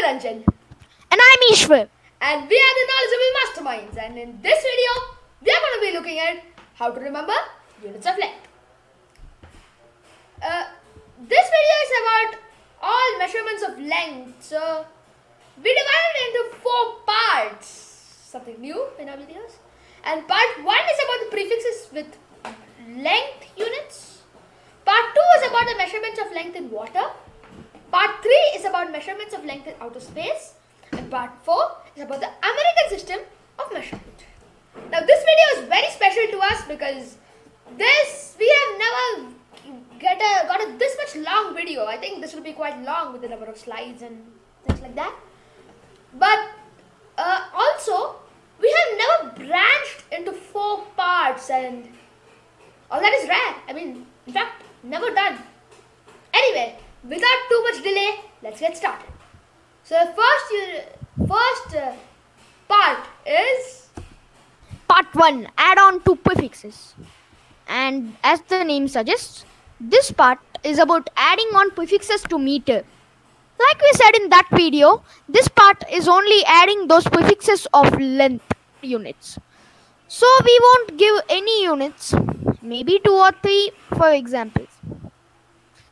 Ranjan. And I'm Ishwar. And we are the knowledgeable masterminds. And in this video, we are going to be looking at how to remember units of length. This video is about all measurements of length. So, we divided it into 4 parts. Something new in our videos. And part 1 is about the prefixes with length units. Part 2 is about the measurements of length in water. Part 3 is about measurements of length in outer space. And part 4 is about the American system of measurement. Now this video is very special to us because we have never got this much long video. I think this will be quite long with the number of slides and things like that. But also we have never branched into 4 parts, and all that is rare. I mean, in fact, never done. Anyway, without too much delay, let's get started. So the first part is Part 1, add on to prefixes. And as the name suggests, this part is about adding on prefixes to meter. Like we said in that video, this part is only adding those prefixes of length units. So we won't give any units, maybe 2 or 3 for examples.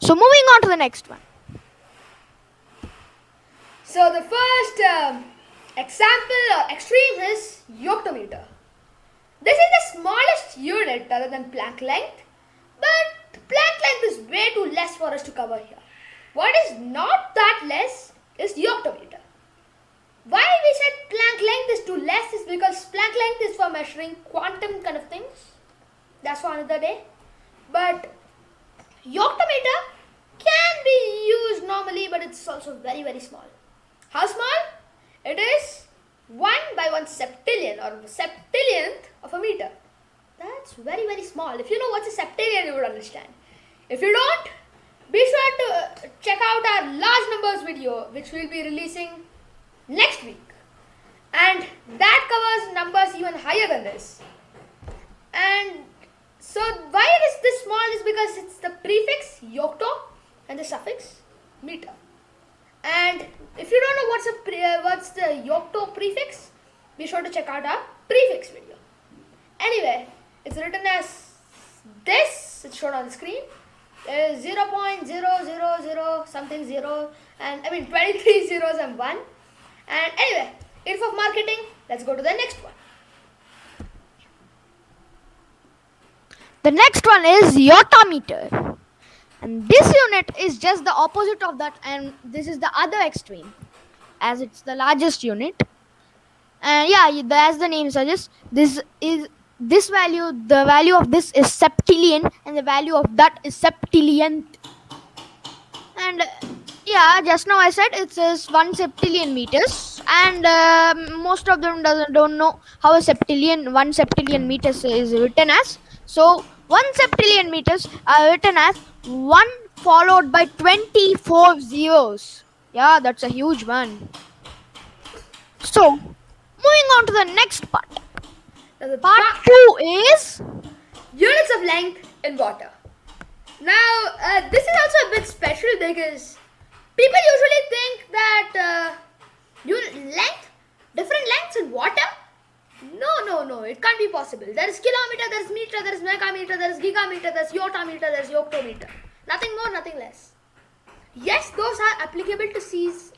So moving on to the next one. So the first example or extreme is Yoctometre. This is the smallest unit other than Planck length, but Planck length is way too less for us to cover here. What is not that less is Yoctometre. Why we said Planck length is too less is because Planck length is for measuring quantum kind of things. That's for another day. But Yoctometre can be used normally, but it's also very, very small. How small? It is 1 by 1 septillion or septillionth of a meter. That's very, very small. If you know what's a septillion, you would understand. If you don't, be sure to check out our large numbers video, which we'll be releasing next week. And that covers numbers even higher than this. And so why it is this small is because it's the prefix yocto and the suffix meter. And if you don't know what's the yocto prefix, be sure to check out our prefix video. Anyway, it's written as this. It's shown on the screen. 0.000 something 0, and 23 zeros and 1. And anyway, info of marketing. Let's go to the next one. The next one is Yottametre. And this unit is just the opposite of that, and this is the other extreme, as it's the largest unit. And as the name suggests, the value of this is septillion, and the value of that is septillionth. And just now I said it is 1 septillion meters, and most of them don't know how 1 septillion meters is written as. So 1 septillion meters are written as 1 followed by 24 zeros. Yeah, that's a huge one. So moving on to the next part. Part 2 is units of length in water. Now, this is also a bit special because people usually think that different lengths in water. No, it can't be possible. There is kilometer, there is meter, there is megameter, there is gigameter, there is yottameter, there is yoctometer. Nothing more, nothing less. Yes, those are applicable to seas,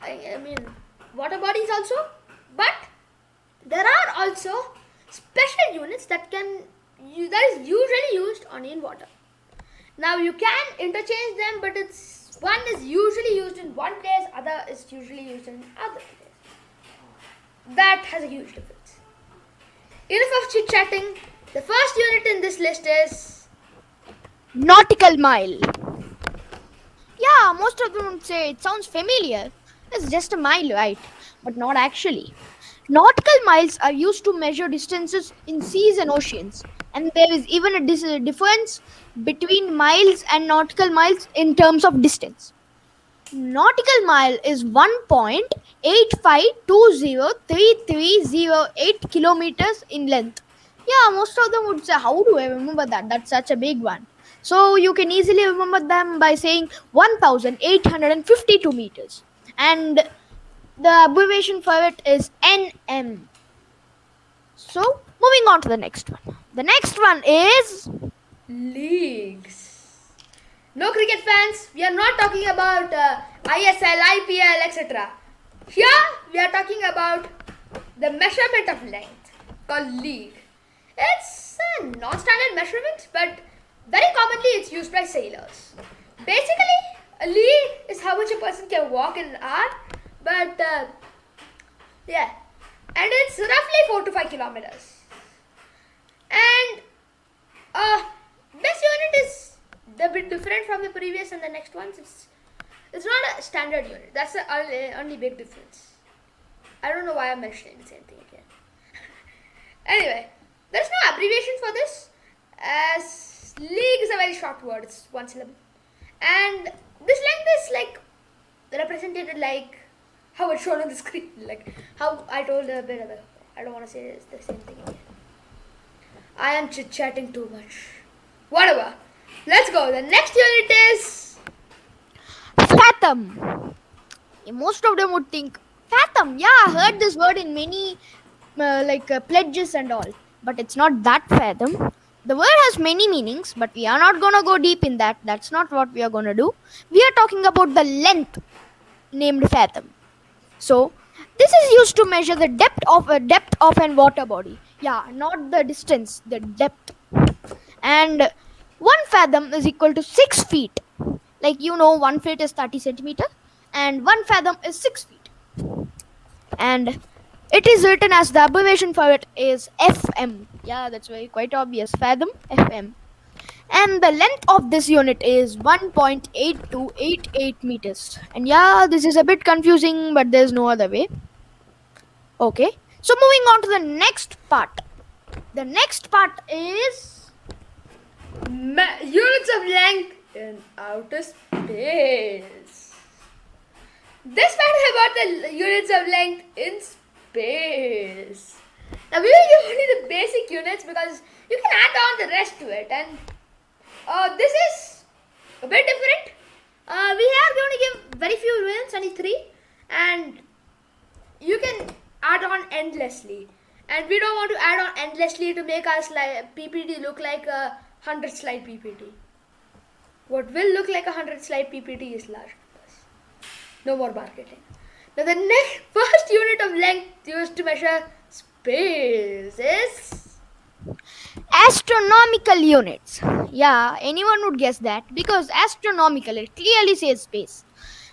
water bodies also, but there are also special units that is usually used only in water. Now you can interchange them, but one is usually used in one place, other is usually used in other place. That has a huge difference. Enough of chit-chatting. The first unit in this list is Nautical Mile. Yeah, most of them would say it sounds familiar. It's just a mile, right? But not actually. Nautical miles are used to measure distances in seas and oceans. And there is even a difference between miles and nautical miles in terms of distance. Nautical mile is 1.85203308 kilometers in length. Yeah, most of them would say, how do I remember that? That's such a big one. So you can easily remember them by saying 1852 meters. And The abbreviation for it is NM. So, moving on to the next one. The next one is Leagues. No cricket fans, we are not talking about ISL, IPL, etc. Here we are talking about the measurement of length called league. It's a non-standard measurement, but very commonly it's used by sailors. Basically, a league is how much a person can walk in an hour, but yeah, and it's roughly 4 to 5 kilometers. And this unit is a bit different from the previous and the next ones. It's not a standard unit. That's the only big difference. I don't know why I'm mentioning the same thing again. Anyway, there's no abbreviation for this, as league is a very short word. It's one syllable, and this length is like represented like how it's shown on the screen, like how I told a bit ago. I don't want to say the same thing again. I am chit-chatting too much. Whatever. Let's go. The next unit is fathom. Most of them would think fathom. Yeah, I heard this word in many pledges and all, but it's not that fathom. The word has many meanings, but we are not gonna go deep in that. That's not what we are gonna do. We are talking about the length named fathom. So this is used to measure the depth of an water body. Yeah, not the distance, the depth. And 1 fathom is equal to 6 feet. Like 1 feet is 30 centimeter, and 1 fathom is 6 feet. And it is written as the abbreviation for it is FM. Yeah, that's very quite obvious. Fathom, FM. And the length of this unit is 1.8288 meters. And yeah, this is a bit confusing, but there's no other way. Okay, so moving on to the next part. The next part is units of length in outer space. This part is about the units of length in space. Now we will give only the basic units because you can add on the rest to it, and this is a bit different. We are going to give very few units, only 3, and you can add on endlessly. And we don't want to add on endlessly to make our PPT look like a 100 slide PPT. What will look like a 100 slide PPT is large numbers. No more marketing. Now the next first unit of length used to measure space is astronomical units. Yeah, anyone would guess that because astronomical, it clearly says space.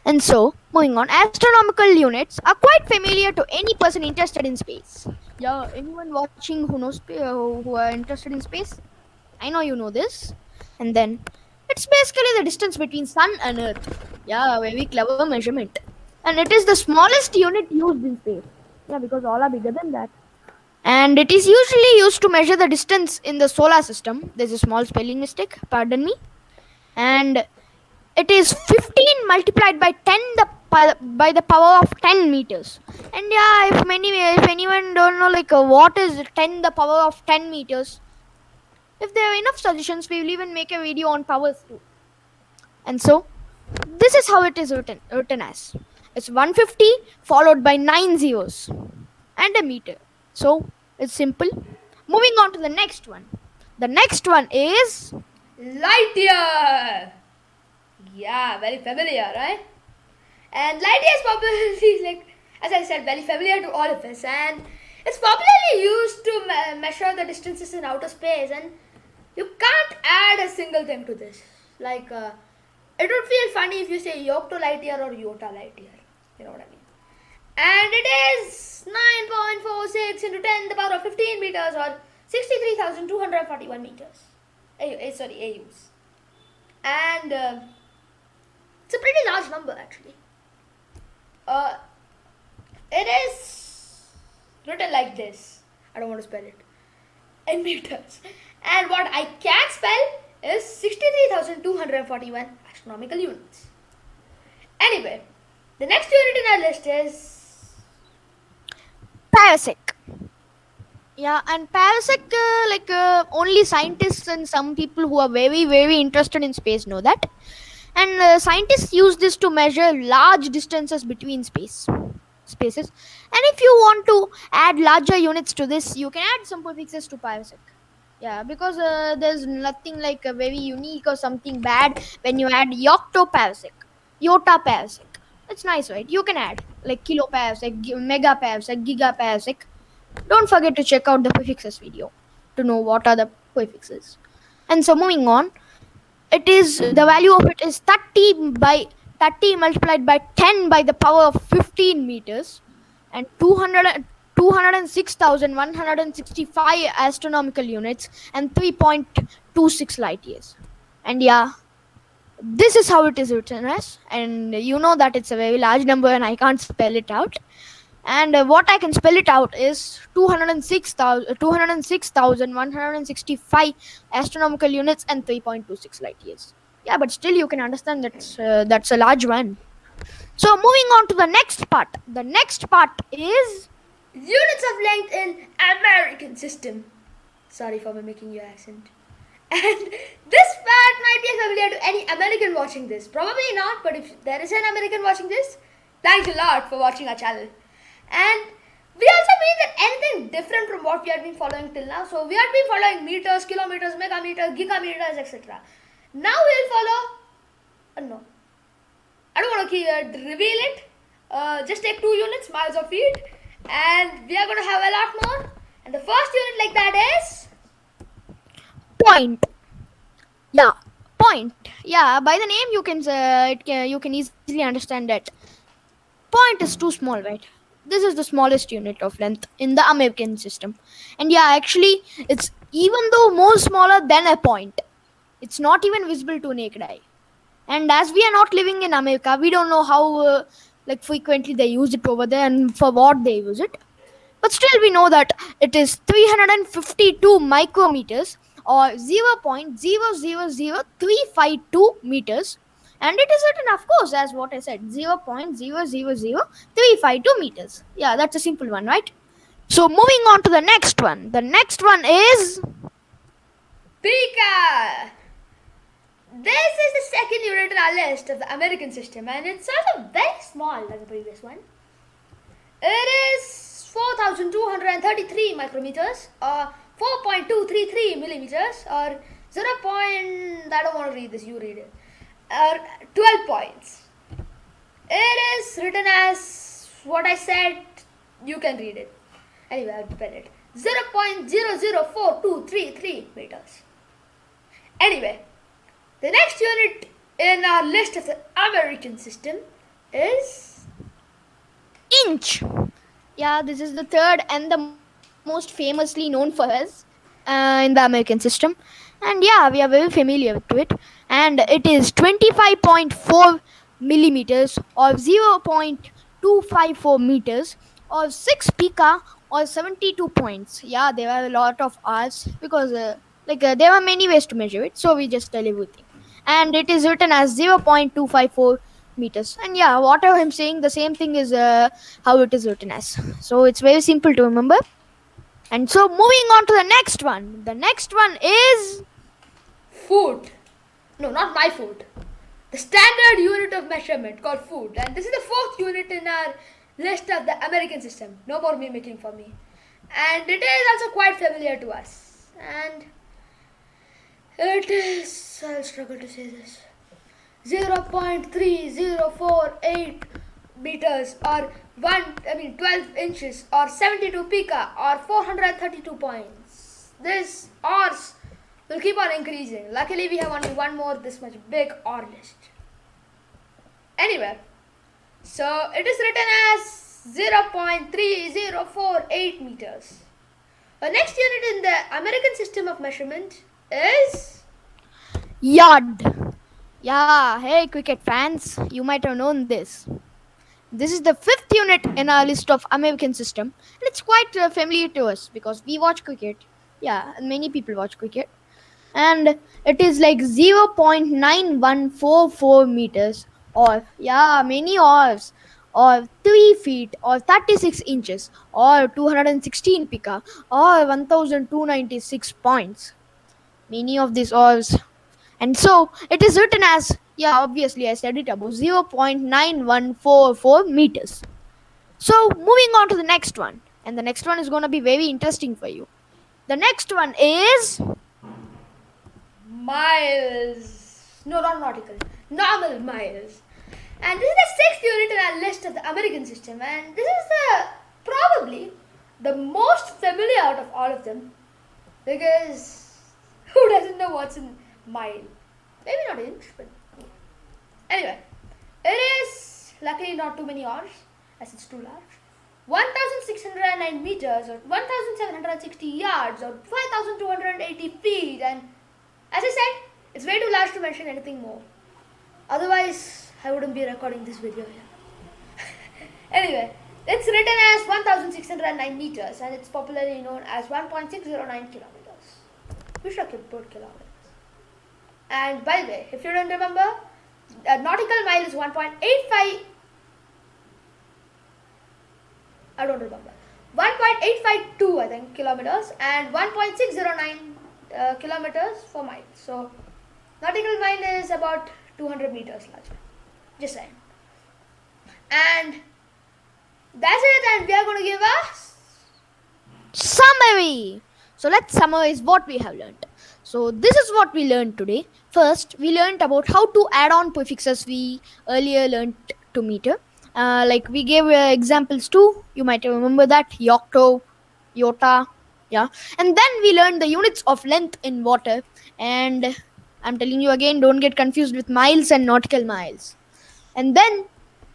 And so, moving on, astronomical units are quite familiar to any person interested in space. Yeah, anyone watching who knows who are interested in space? I know you know this. And then, it's basically the distance between sun and earth. Yeah, very clever measurement. And it is the smallest unit used in space. Yeah, because all are bigger than that. And it is usually used to measure the distance in the solar system. There's a small spelling mistake, pardon me. And it is 15 multiplied by 10 by the power of 10 meters. And yeah, if anyone don't know what is 10 the power of 10 meters, if there are enough suggestions, we will even make a video on powers too. And so this is how it is written as. It's 150 followed by 9 zeros and a meter. So it's simple. Moving on to the next one. The next one is light year. Yeah, very familiar, right? And light year is popularly, as I said, very familiar to all of us, and it's popularly used to measure the distances in outer space. And you can't add a single thing to this. It would feel funny if you say Yoctometre or Yottametre. You know what I mean? And it is 9.46 into 10 to the power of 15 meters, or 63,241 meters. AUs. And it's a pretty large number actually. It is written like this. I don't want to spell it. In meters. And what I can spell is 63,241 astronomical units. Anyway, the next unit in our list is Parsec. Yeah, and Parsec, only scientists and some people who are very, very interested in space know that. And scientists use this to measure large distances between space. spaces. And if you want to add larger units to this, you can add some prefixes to Parsec. Yeah, because there's nothing like a very unique or something bad when you add Yoctoparsec, Yottaparsec. It's nice, right? You can add like kiloparsec, megaparsec, gigaparsec. Don't forget to check out the prefixes video to know what are the prefixes. And so moving on, it is the value of it is 30 by 30 multiplied by 10 by the power of 15 meters, and 206,165 astronomical units, and 3.26 light years. And yeah, this is how it is written as, and you know that it's a very large number and I can't spell it out. And what I can spell it out is 206,165 astronomical units and 3.26 light years. Yeah, but still you can understand that's a large one. So moving on to the next part. The next part is Units of length in American system. Sorry for mimicking your accent. And this fact might be familiar to any American watching this. Probably not, but if there is an American watching this, thanks a lot for watching our channel. And we also mean that anything different from what we have been following till now. So we have been following meters, kilometers, megameters, gigameters, etc. Now we'll follow. No, I don't want to reveal it. Just take 2 units, miles or feet, and we are going to have a lot more. And the first unit like that is point. Yeah, point. Yeah, by the name you you can easily understand that point is too small, right? This is the smallest unit of length in the American system. And yeah, actually, it's even though more smaller than a point, it's not even visible to naked eye. And as we are not living in America, we don't know how like frequently they use it over there and for what they use it. But still, we know that it is 352 micrometers or 0.000352 meters. And it is written, of course, as what I said, 0.000352 meters. Yeah, that's a simple one, right? So, moving on to the next one. The next one is Pica. This is the second unit in our list of the American system, and it's also very small like the previous one. It is 4,233 micrometers or 4.233 millimeters or 0. I don't want to read this, you read it. Or 12 points. It is written as what I said, you can read it. Anyway, I'll spell it. 0.004233 meters. Anyway, the next unit in our list of the American system is inch. Yeah, this is the third and the most famously known for us in the American system. And yeah, we are very familiar to it. And it is 25.4 millimeters or 0.254 meters or 6 pica or 72 points. Yeah, there are a lot of R's because there are many ways to measure it. So we just tell everything. And it is written as 0.254 meters. And yeah, whatever I'm saying, the same thing is how it is written as. So it's very simple to remember. And so moving on to the next one. The next one is foot. No, not my foot. The standard unit of measurement called foot. And this is the fourth unit in our list of the American system. No more mimicking for me. And it is also quite familiar to us. And it is, I'll struggle to say this, 0.3048 meters or 12 inches or 72 pica or 432 points. This R's will keep on increasing. Luckily, we have only one more this much big R list. Anyway, so it is written as 0.3048 meters. The next unit in the American system of measurement is yard. Yeah, hey cricket fans, you might have known this. This is the fifth unit in our list of American system, and it's quite familiar to us because we watch cricket. Yeah, many people watch cricket, and it is like 0.9144 meters, or yeah, many R's, or 3 feet, or 36 inches, or 216 pica, or 1,296 points. Many of these R's. And so it is written as, yeah, obviously I said it above, 0.9144 meters. So moving on to the next one, and the next one is going to be very interesting for you. The next one is Miles. No, not nautical. Normal miles. And this is the sixth unit in our list of the American system, and this is the probably the most familiar out of all of them, because who doesn't know what's in mile? Maybe not inch, but anyway, it is luckily not too many hours as it's too large. 1,609 meters or 1,760 yards or 5,280 feet, and as I said, it's way too large to mention anything more. Otherwise, I wouldn't be recording this video here. Anyway, it's written as 1,609 meters and it's popularly known as 1.609 kilometers. We should have put kilometers. And by the way, if you don't remember, a nautical mile is 1.85. I don't remember. 1.852 I think kilometers and 1.609 kilometers for mile. So nautical mile is about 200 meters larger. Just saying. And that's it, and we are going to give us summary. So let's summarize what we have learned. So this is what we learned today. First, we learned about how to add on prefixes we earlier learned to meter. Like we gave examples too. You might remember that Yocto, Yotta, yeah. And then we learned the units of length in water. And I'm telling you again, don't get confused with miles and nautical miles. And then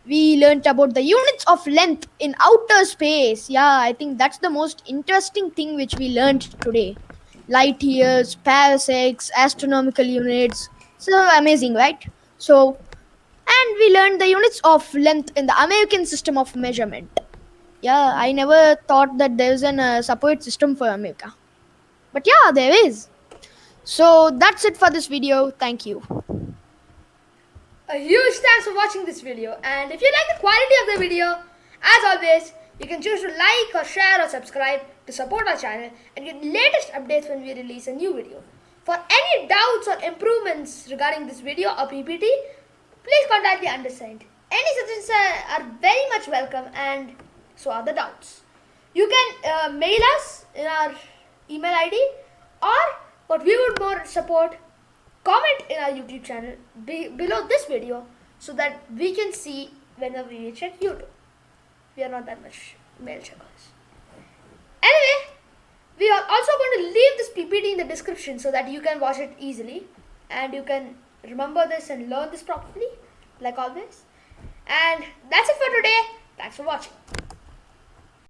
we learnt about the units of length in outer space. Yeah, I think that's the most interesting thing which we learned today. Light years, parsecs, astronomical units. So amazing, right? So, and we learned the units of length in the American system of measurement. Yeah, I never thought that there's a separate system for America. But yeah, there is. So that's it for this video. Thank you. a huge thanks for watching this video, and if you like the quality of the video, as always, you can choose to like or share or subscribe to support our channel and get latest updates when we release a new video. For any doubts or improvements regarding this video or PPT, please contact the undersigned. Any suggestions are very much welcome, and so are the doubts. You can mail us in our email ID, or what we would more support, comment in our YouTube channel below this video so that we can see whenever we check YouTube. We are not that much mail checkers. Anyway, we are also going to leave this PPT in the description so that you can watch it easily and you can remember this and learn this properly, like always. And that's it for today. Thanks for watching.